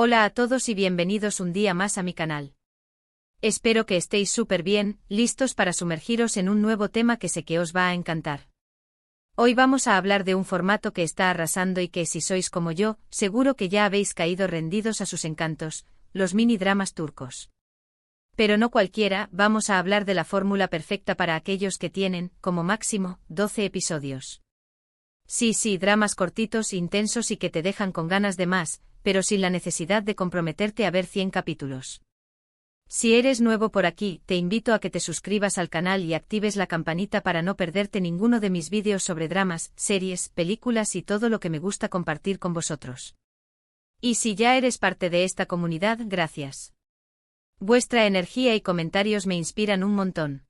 Hola a todos y bienvenidos un día más a mi canal. Espero que estéis súper bien, listos para sumergiros en un nuevo tema que sé que os va a encantar. Hoy vamos a hablar de un formato que está arrasando y que, si sois como yo, seguro que ya habéis caído rendidos a sus encantos, los mini dramas turcos. Pero no cualquiera, vamos a hablar de la fórmula perfecta para aquellos que tienen, como máximo, 12 episodios. Sí, dramas cortitos, intensos y que te dejan con ganas de más, pero sin la necesidad de comprometerte a ver 100 capítulos. Si eres nuevo por aquí, te invito a que te suscribas al canal y actives la campanita para no perderte ninguno de mis vídeos sobre dramas, series, películas y todo lo que me gusta compartir con vosotros. Y si ya eres parte de esta comunidad, gracias. Vuestra energía y comentarios me inspiran un montón.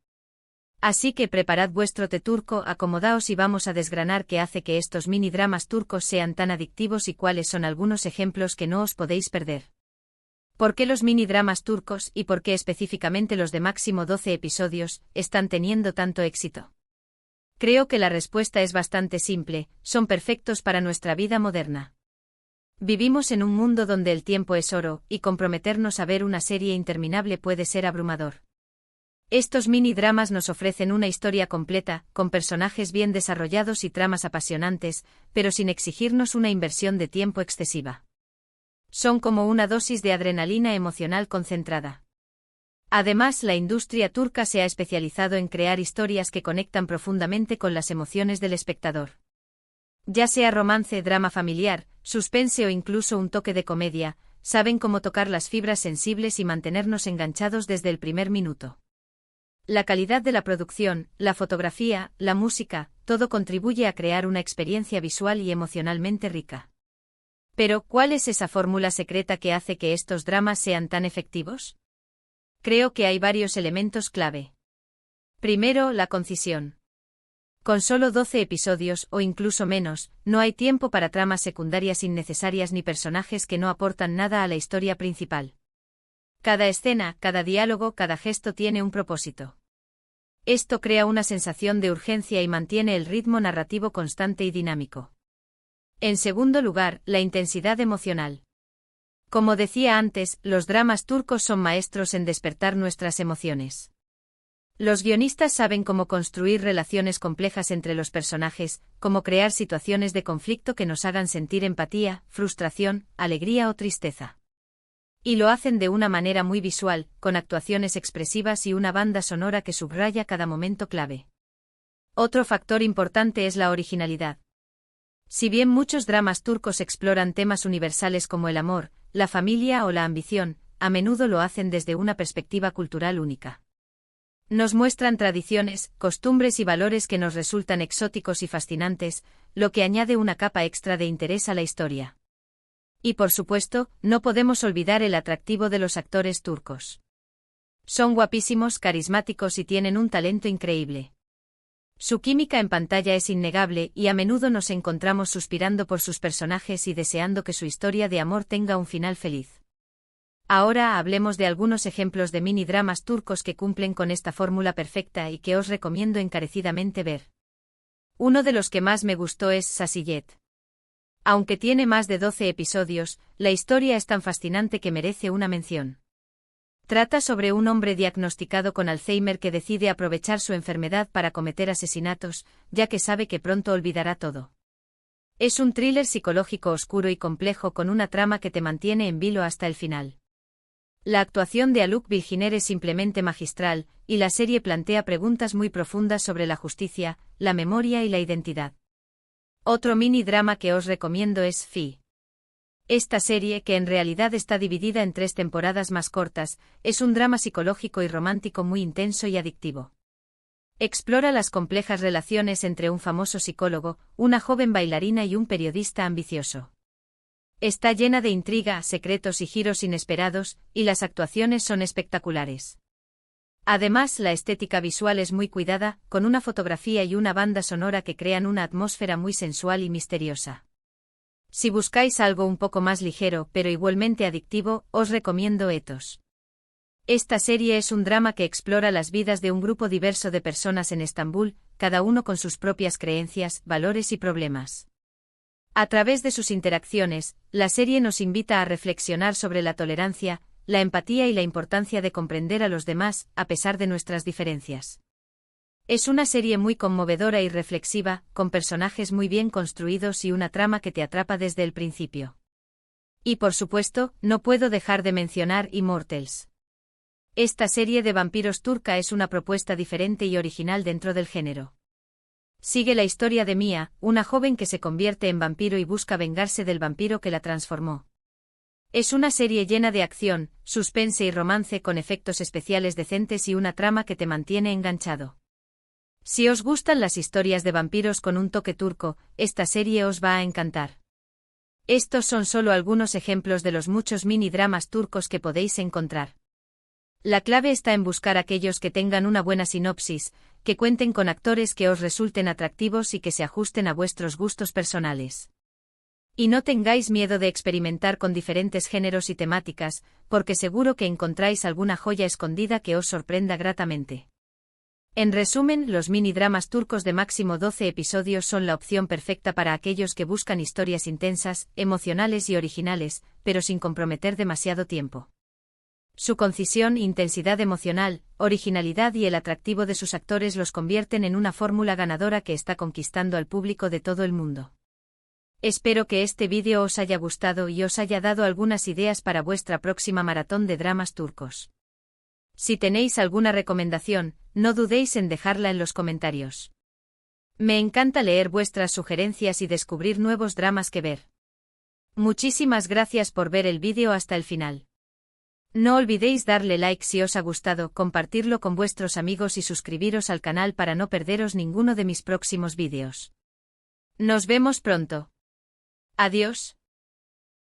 Así que preparad vuestro té turco, acomodaos y vamos a desgranar qué hace que estos mini dramas turcos sean tan adictivos y cuáles son algunos ejemplos que no os podéis perder. ¿Por qué los mini dramas turcos, y por qué específicamente los de máximo 12 episodios, están teniendo tanto éxito? Creo que la respuesta es bastante simple: son perfectos para nuestra vida moderna. Vivimos en un mundo donde el tiempo es oro, y comprometernos a ver una serie interminable puede ser abrumador. Estos mini dramas nos ofrecen una historia completa, con personajes bien desarrollados y tramas apasionantes, pero sin exigirnos una inversión de tiempo excesiva. Son como una dosis de adrenalina emocional concentrada. Además, la industria turca se ha especializado en crear historias que conectan profundamente con las emociones del espectador. Ya sea romance, drama familiar, suspense o incluso un toque de comedia, saben cómo tocar las fibras sensibles y mantenernos enganchados desde el primer minuto. La calidad de la producción, la fotografía, la música, todo contribuye a crear una experiencia visual y emocionalmente rica. Pero, ¿cuál es esa fórmula secreta que hace que estos dramas sean tan efectivos? Creo que hay varios elementos clave. Primero, la concisión. Con solo 12 episodios, o incluso menos, no hay tiempo para tramas secundarias innecesarias ni personajes que no aportan nada a la historia principal. Cada escena, cada diálogo, cada gesto tiene un propósito. Esto crea una sensación de urgencia y mantiene el ritmo narrativo constante y dinámico. En segundo lugar, la intensidad emocional. Como decía antes, los dramas turcos son maestros en despertar nuestras emociones. Los guionistas saben cómo construir relaciones complejas entre los personajes, cómo crear situaciones de conflicto que nos hagan sentir empatía, frustración, alegría o tristeza. Y lo hacen de una manera muy visual, con actuaciones expresivas y una banda sonora que subraya cada momento clave. Otro factor importante es la originalidad. Si bien muchos dramas turcos exploran temas universales como el amor, la familia o la ambición, a menudo lo hacen desde una perspectiva cultural única. Nos muestran tradiciones, costumbres y valores que nos resultan exóticos y fascinantes, lo que añade una capa extra de interés a la historia. Y por supuesto, no podemos olvidar el atractivo de los actores turcos. Son guapísimos, carismáticos y tienen un talento increíble. Su química en pantalla es innegable y a menudo nos encontramos suspirando por sus personajes y deseando que su historia de amor tenga un final feliz. Ahora hablemos de algunos ejemplos de mini dramas turcos que cumplen con esta fórmula perfecta y que os recomiendo encarecidamente ver. Uno de los que más me gustó es Sasiyet. Aunque tiene más de 12 episodios, la historia es tan fascinante que merece una mención. Trata sobre un hombre diagnosticado con Alzheimer que decide aprovechar su enfermedad para cometer asesinatos, ya que sabe que pronto olvidará todo. Es un thriller psicológico oscuro y complejo con una trama que te mantiene en vilo hasta el final. La actuación de Haluk Bilginer es simplemente magistral, y la serie plantea preguntas muy profundas sobre la justicia, la memoria y la identidad. Otro mini drama que os recomiendo es Fi. Esta serie, que en realidad está dividida en 3 temporadas más cortas, es un drama psicológico y romántico muy intenso y adictivo. Explora las complejas relaciones entre un famoso psicólogo, una joven bailarina y un periodista ambicioso. Está llena de intriga, secretos y giros inesperados, y las actuaciones son espectaculares. Además, la estética visual es muy cuidada, con una fotografía y una banda sonora que crean una atmósfera muy sensual y misteriosa. Si buscáis algo un poco más ligero pero igualmente adictivo, os recomiendo Ethos. Esta serie es un drama que explora las vidas de un grupo diverso de personas en Estambul, cada uno con sus propias creencias, valores y problemas. A través de sus interacciones, la serie nos invita a reflexionar sobre la tolerancia, la empatía y la importancia de comprender a los demás, a pesar de nuestras diferencias. Es una serie muy conmovedora y reflexiva, con personajes muy bien construidos y una trama que te atrapa desde el principio. Y por supuesto, no puedo dejar de mencionar Immortals. Esta serie de vampiros turca es una propuesta diferente y original dentro del género. Sigue la historia de Mia, una joven que se convierte en vampiro y busca vengarse del vampiro que la transformó. Es una serie llena de acción, suspense y romance con efectos especiales decentes y una trama que te mantiene enganchado. Si os gustan las historias de vampiros con un toque turco, esta serie os va a encantar. Estos son solo algunos ejemplos de los muchos mini dramas turcos que podéis encontrar. La clave está en buscar aquellos que tengan una buena sinopsis, que cuenten con actores que os resulten atractivos y que se ajusten a vuestros gustos personales. Y no tengáis miedo de experimentar con diferentes géneros y temáticas, porque seguro que encontráis alguna joya escondida que os sorprenda gratamente. En resumen, los mini dramas turcos de máximo 12 episodios son la opción perfecta para aquellos que buscan historias intensas, emocionales y originales, pero sin comprometer demasiado tiempo. Su concisión, intensidad emocional, originalidad y el atractivo de sus actores los convierten en una fórmula ganadora que está conquistando al público de todo el mundo. Espero que este vídeo os haya gustado y os haya dado algunas ideas para vuestra próxima maratón de dramas turcos. Si tenéis alguna recomendación, no dudéis en dejarla en los comentarios. Me encanta leer vuestras sugerencias y descubrir nuevos dramas que ver. Muchísimas gracias por ver el vídeo hasta el final. No olvidéis darle like si os ha gustado, compartirlo con vuestros amigos y suscribiros al canal para no perderos ninguno de mis próximos vídeos. Nos vemos pronto. Adiós.